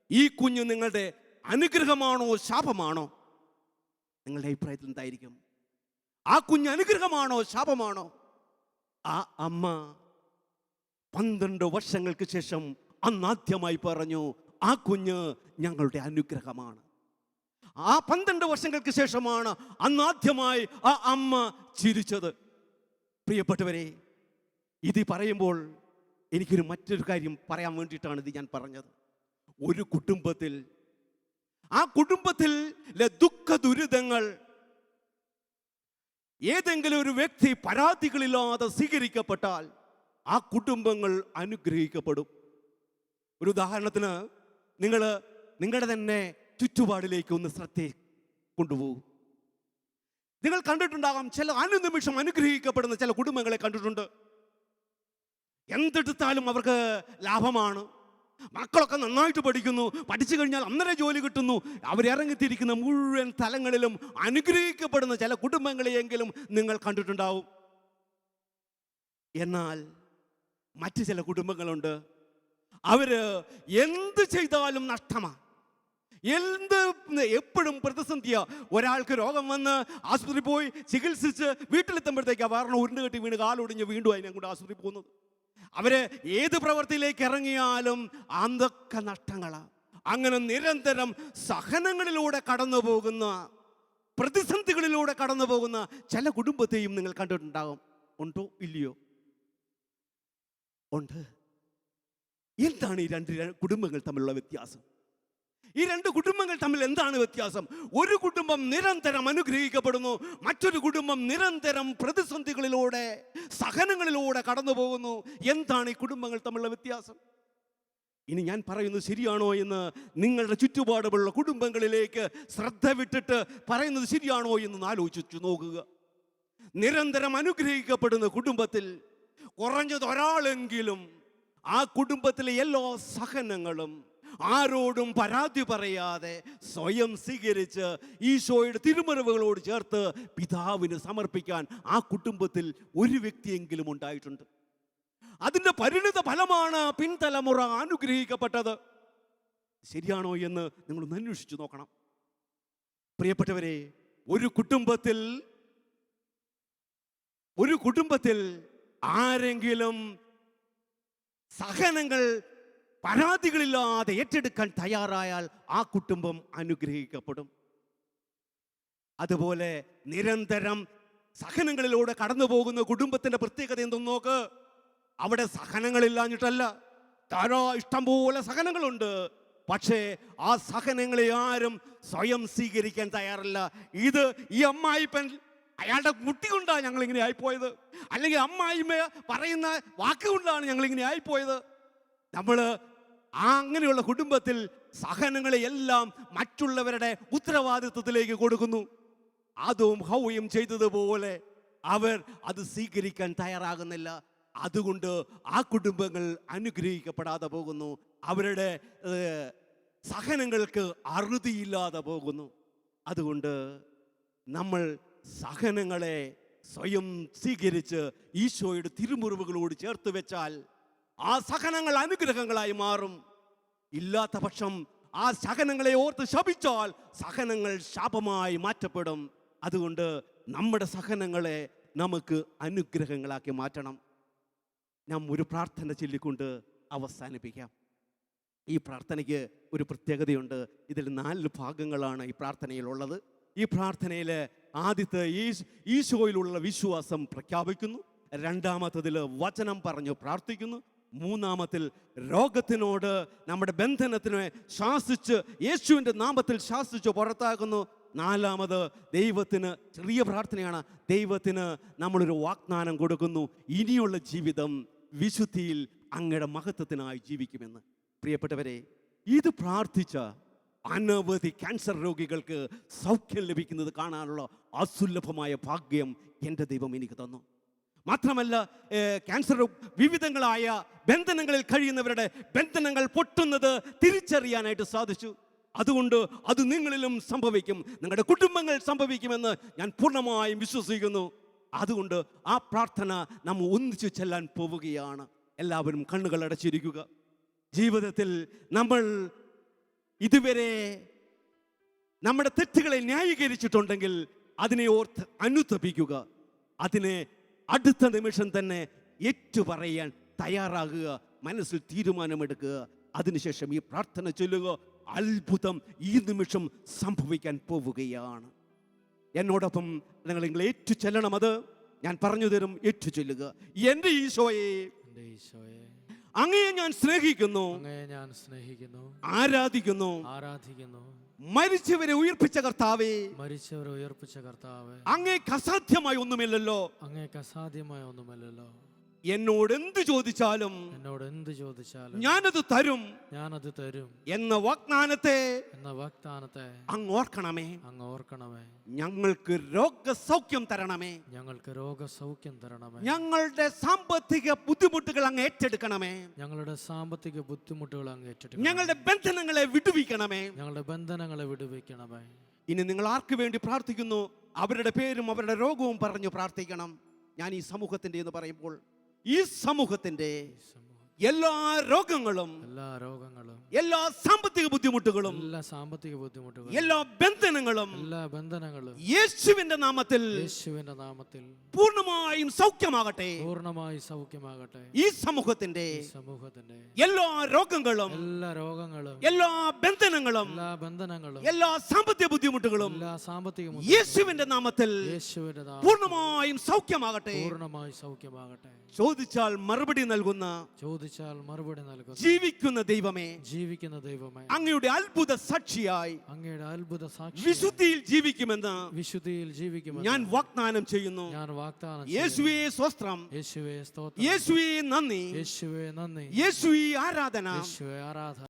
ഈ കുഞ്ഞ് നിങ്ങളുടെ അനുഗ്രഹമാണോ ശാപമാണോ? നിങ്ങളുടെ അഭിപ്രായത്തിൽ എന്തായിരിക്കും? ആ കുഞ്ഞ് അനുഗ്രഹമാണോ ശാപമാണോ? ആ അമ്മ 12 വർഷങ്ങൾക്ക് ശേഷം അന്നാദ്യമായി പറഞ്ഞു, ആ കുഞ്ഞ് ഞങ്ങളുടെ അനുഗ്രഹമാണ്. ആ 12 വർഷങ്ങൾക്ക് ശേഷമാണ് അന്നാദ്യമായി ആ അമ്മ ചിരിച്ചത്. പ്രിയപ്പെട്ടവരെ, ഇത് പറയുമ്പോൾ എനിക്കൊരു മറ്റൊരു കാര്യം പറയാൻ വേണ്ടിയിട്ടാണ് ഇത് ഞാൻ പറഞ്ഞത്. ഒരു കുടുംബത്തിൽ, ആ കുടുംബത്തിലെ ദുഃഖ ദുരിതങ്ങൾ ഏതെങ്കിലും ഒരു വ്യക്തി പരാതികളില്ലാതെ സ്വീകരിക്കപ്പെട്ടാൽ ആ കുടുംബങ്ങൾ അനുഗ്രഹിക്കപ്പെടും. ഒരു ഉദാഹരണത്തിന്, നിങ്ങളുടെ തന്നെ ചുറ്റുപാടിലേക്ക് ഒന്ന് ശ്രദ്ധ കൊണ്ടുപോകും. നിങ്ങൾ കണ്ടിട്ടുണ്ടാകാം, ചില അനുനിമിഷം അനുഗ്രഹിക്കപ്പെടുന്ന ചില കുടുംബങ്ങളെ കണ്ടിട്ടുണ്ട്. എന്തെടുത്താലും അവർക്ക് ലാഭമാണ്. മക്കളൊക്കെ നന്നായിട്ട് പഠിക്കുന്നു, പഠിച്ചു കഴിഞ്ഞാൽ അന്നേരം ജോലി കിട്ടുന്നു. അവരിറങ്ങിത്തിരിക്കുന്ന മുഴുവൻ സ്ഥലങ്ങളിലും അനുഗ്രഹിക്കപ്പെടുന്ന ചില കുടുംബങ്ങളെയെങ്കിലും നിങ്ങൾ കണ്ടിട്ടുണ്ടാവും. എന്നാൽ മറ്റു ചില കുടുംബങ്ങളുണ്ട്, അവര് എന്ത് ചെയ്താലും നഷ്ടമാണ്. എപ്പോഴും പ്രതിസന്ധിയാ. ഒരാൾക്ക് രോഗം വന്ന് ആശുപത്രി പോയി ചികിത്സിച്ച് വീട്ടിലെത്തുമ്പോഴത്തേക്ക് വേറെ ഉരുണ്ട് കെട്ടി വീണ് കാലൊടിഞ്ഞ് വീണ്ടും അതിനെ കൊണ്ട് ആശുപത്രി പോകുന്നത്. അവര് ഏത് പ്രവൃത്തിയിലേക്ക് ഇറങ്ങിയാലും അതൊക്കെ നഷ്ടങ്ങളാണ്. അങ്ങനെ നിരന്തരം സഹനങ്ങളിലൂടെ കടന്നു പോകുന്ന, പ്രതിസന്ധികളിലൂടെ കടന്നു പോകുന്ന ചില കുടുംബത്തെയും നിങ്ങൾ കണ്ടിട്ടുണ്ടാകും. ഉണ്ടോ ഇല്ലയോ? ഉണ്ട്. എന്താണ് ഈ രണ്ട് കുടുംബങ്ങൾ തമ്മിലുള്ള വ്യത്യാസം? ഈ രണ്ട് കുടുംബങ്ങൾ തമ്മിൽ എന്താണ് വ്യത്യാസം? ഒരു കുടുംബം നിരന്തരം അനുഗ്രഹിക്കപ്പെടുന്നു, മറ്റൊരു കുടുംബം നിരന്തരം പ്രതിസന്ധികളിലൂടെ, സഹനങ്ങളിലൂടെ കടന്നു പോകുന്നു. എന്താണ് ഈ കുടുംബങ്ങൾ തമ്മിലുള്ള വ്യത്യാസം? ഇനി ഞാൻ പറയുന്നത് ശരിയാണോ എന്ന് നിങ്ങളുടെ ചുറ്റുപാടുമുള്ള കുടുംബങ്ങളിലേക്ക് ശ്രദ്ധ വിട്ടിട്ട് പറയുന്നത് ശരിയാണോ എന്ന് ആലോചിച്ചു നോക്കുക. നിരന്തരം അനുഗ്രഹിക്കപ്പെടുന്ന കുടുംബത്തിൽ കുറഞ്ഞത് ഒരാളെങ്കിലും ആ കുടുംബത്തിലെ എല്ലാ സഹനങ്ങളും ആരോടും പരാതി പറയാതെ സ്വയം സ്വീകരിച്ച് ഈശോയുടെ തിരുമുറിവുകളോട് ചേർത്ത് പിതാവിന് സമർപ്പിക്കാൻ ആ കുടുംബത്തിൽ ഒരു വ്യക്തിയെങ്കിലും ഉണ്ടായിട്ടുണ്ട്. അതിൻ്റെ പരിണിത ഫലമാണ് പിൻതലമുറ അനുഗ്രഹിക്കപ്പെട്ടത്. ശരിയാണോ എന്ന് നിങ്ങളൊന്ന് അന്വേഷിച്ചു നോക്കണം. പ്രിയപ്പെട്ടവരെ, ഒരു കുടുംബത്തിൽ ആരെങ്കിലും സഹനങ്ങൾ പരാതികളില്ലാതെ ഏറ്റെടുക്കാൻ തയ്യാറായാൽ ആ കുടുംബം അനുഗ്രഹിക്കപ്പെടും. അതുപോലെ നിരന്തരം സഹനങ്ങളിലൂടെ കടന്നു പോകുന്ന കുടുംബത്തിന്റെ പ്രത്യേകത എന്തെന്ന് നോക്ക്. അവിടെ സഹനങ്ങളില്ലാഞ്ഞിട്ടല്ല, ഇഷ്ടംപോലെ സഹനങ്ങളുണ്ട്. പക്ഷേ ആ സഹനങ്ങളെ ആരും സ്വയം സ്വീകരിക്കാൻ തയ്യാറല്ല. ഇത് ഈ അമ്മായിപ്പൻ അയാളുടെ കുട്ടി കൊണ്ടാണ് ഞങ്ങൾ ഇങ്ങനെ ആയിപ്പോയത്, അല്ലെങ്കിൽ അമ്മായിമ്മ പറയുന്ന വാക്കുകൊണ്ടാണ് ഞങ്ങൾ ഇങ്ങനെ ആയിപ്പോയത്. നമ്മൾ അങ്ങനെയുള്ള കുടുംബത്തിൽ സഹനങ്ങളെ എല്ലാം മറ്റുള്ളവരുടെ ഉത്തരവാദിത്വത്തിലേക്ക് കൊടുക്കുന്നു. ആദവും ഹവ്വയും ചെയ്തതുപോലെ അവർ അത് സ്വീകരിക്കാൻ തയ്യാറാകുന്നില്ല. അതുകൊണ്ട് ആ കുടുംബങ്ങൾ അനുഗ്രഹിക്കപ്പെടാതെ പോകുന്നു. അവരുടെ സഹനങ്ങൾക്ക് അറുതിയില്ലാതെ പോകുന്നു. അതുകൊണ്ട് നമ്മൾ സഹനങ്ങളെ സ്വയം സ്വീകരിച്ച് ഈശോയുടെ തിരുമുറിവുകളോട് ചേർത്ത് വെച്ചാൽ ആ സഹനങ്ങൾ അനുഗ്രഹങ്ങളായി മാറും. ഇല്ലാത്ത പക്ഷം ആ സഹനങ്ങളെ ഓർത്ത് ശപിച്ചാൽ സഹനങ്ങൾ ശാപമായി മാറ്റപ്പെടും. അതുകൊണ്ട് നമ്മുടെ സഹനങ്ങളെ നമുക്ക് അനുഗ്രഹങ്ങളാക്കി മാറ്റണം. നാം ഒരു പ്രാർത്ഥന ചൊല്ലിക്കൊണ്ട് അവസാനിപ്പിക്കാം. ഈ പ്രാർത്ഥനയ്ക്ക് ഒരു പ്രത്യേകതയുണ്ട്. ഇതിൽ 4 ഭാഗങ്ങളാണ് ഈ പ്രാർത്ഥനയിലുള്ളത്. ഈ പ്രാർത്ഥനയിൽ ആദ്യത്തെ ഈശോയിലുള്ള വിശ്വാസം പ്രഖ്യാപിക്കുന്നു, രണ്ടാമത്തതിൽ വചനം പറഞ്ഞു പ്രാർത്ഥിക്കുന്നു, മൂന്നാമത്തിൽ രോഗത്തിനോട് നമ്മുടെ ബന്ധനത്തിനെ ശാസിച്ച് യേശുവിൻ്റെ നാമത്തിൽ ശാസിച്ച് പുറത്താക്കുന്നു, നാലാമത് ദൈവത്തിന് ചെറിയ പ്രാർത്ഥനയാണ്, ദൈവത്തിന് നമ്മളൊരു വാഗ്ദാനം കൊടുക്കുന്നു, ഇനിയുള്ള ജീവിതം വിശുദ്ധിയിൽ അങ്ങയുടെ മഹത്വത്തിനായി ജീവിക്കുമെന്ന്. പ്രിയപ്പെട്ടവരെ, ഇത് പ്രാർത്ഥിച്ച അനവധി ക്യാൻസർ രോഗികൾക്ക് സൗഖ്യം ലഭിക്കുന്നത് കാണാനുള്ള അസുലഭമായ ഭാഗ്യം എൻ്റെ ദൈവം എനിക്ക് തന്നു. മാത്രമല്ല, ക്യാൻസർ വിവിധങ്ങളായ ബന്ധനങ്ങളിൽ കഴിയുന്നവരുടെ ബന്ധനങ്ങൾ പൊട്ടുന്നത് തിരിച്ചറിയാനായിട്ട് സാധിച്ചു. അതുകൊണ്ട് അത് നിങ്ങളിലും സംഭവിക്കും, നിങ്ങളുടെ കുടുംബങ്ങൾ സംഭവിക്കുമെന്ന് ഞാൻ പൂർണ്ണമായും വിശ്വസിക്കുന്നു. അതുകൊണ്ട് ആ പ്രാർത്ഥന നമ്മൾ ഒന്നിച്ചു ചെല്ലാൻ പോവുകയാണ്. എല്ലാവരും കണ്ണുകൾ അടച്ചിരിക്കുക. ജീവിതത്തിൽ നമ്മൾ ഇതുവരെ നമ്മുടെ തെറ്റുകളെ ന്യായീകരിച്ചിട്ടുണ്ടെങ്കിൽ അതിനെ ഓർത്ത് അനുതപിക്കുക. അതിനെ അടുത്ത നിമിഷം തന്നെ ഏറ്റുപറയാൻ തയ്യാറാകുക, മനസ്സിൽ തീരുമാനമെടുക്കുക. അതിനുശേഷം ഈ പ്രാർത്ഥന ചൊല്ലുക. അത്ഭുതം ഈ നിമിഷം സംഭവിക്കാൻ പോവുകയാണ്. എന്നോടൊപ്പം നിങ്ങൾ ഏറ്റു ചെല്ലണം. അത് ഞാൻ പറഞ്ഞു തരും. ഏറ്റു ചൊല്ലുക. എൻ്റെ ഈശോയെ, അങ്ങയെ ഞാൻ സ്നേഹിക്കുന്നു, ആരാധിക്കുന്നു. മരിച്ചവരെ ഉയർപ്പിച്ച കർത്താവേ, അങ്ങേക്ക് അസാധ്യമായി ഒന്നുമില്ലല്ലോ. എന്നോട് എന്ത് ചോദിച്ചാലും ഞാനത് തരും എന്ന വാഗ്ദാനത്തെ അങ്ങ് ഓർക്കണമേ. ഞങ്ങൾക്ക് രോഗസൗഖ്യം തരണമേ. ഞങ്ങളുടെ സാമ്പത്തിക ബുദ്ധിമുട്ടുകൾ അങ്ങ് ഏറ്റെടുക്കണമേ. ഞങ്ങളുടെ ബന്ധനങ്ങളെ വിടുവിക്കണമേ. ഇനി നിങ്ങൾ ആർക്ക് വേണ്ടി പ്രാർത്ഥിക്കുന്നു, അവരുടെ പേരും അവരുടെ രോഗവും പറഞ്ഞു പ്രാർത്ഥിക്കണം. ഞാൻ ഈ സമൂഹത്തിന്റെ എന്ന് പറയുമ്പോൾ ഈ സമൂഹത്തിന്റെ എല്ലാ രോഗങ്ങളും, എല്ലാ സാമ്പത്തിക ബുദ്ധിമുട്ടുകളും, എല്ലാ ബന്ധനങ്ങളും യേശുവിന്റെ നാമത്തിൽ പൂർണ്ണമായും സൗഖ്യമാകട്ടെ. പൂർണ്ണമായി സൗഖ്യമാകട്ടെ. ഈ സമൂഹത്തിന്റെ സമൂഹത്തിന്റെ എല്ലാ രോഗങ്ങളും, എല്ലാ രോഗങ്ങളും, എല്ലാ ബന്ധനങ്ങളും, എല്ലാ സാമ്പത്തിക ബുദ്ധിമുട്ടുകളും എല്ലാ സാമ്പത്തിക യേശുവിന്റെ നാമത്തിൽ യേശുവിന്റെ നാമത്തിൽ പൂർണ്ണമായും സൗഖ്യമാകട്ടെ. പൂർണ്ണമായി സൗഖ്യമാകട്ടെ. ചോദിച്ചാൽ മറുപടി നൽകുന്ന ജീവിക്കുന്ന ദൈവമേ, ജീവിക്കുന്ന ദൈവമേ, അങ്ങയുടെ അത്ഭുത സാക്ഷിയായി, അങ്ങയുടെ അത്ഭുത സാക്ഷി വിശുദ്ധിയിൽ ജീവിക്കുമെന്ന് ഞാൻ വാഗ്ദാനം ചെയ്യുന്നു. യേശുവേ സ്തോത്രം, യേശുവേ സ്തോത്രം, യേശുവേ നന്ദി, യേശുവേ നന്ദി, യേശുവേ ആരാധന.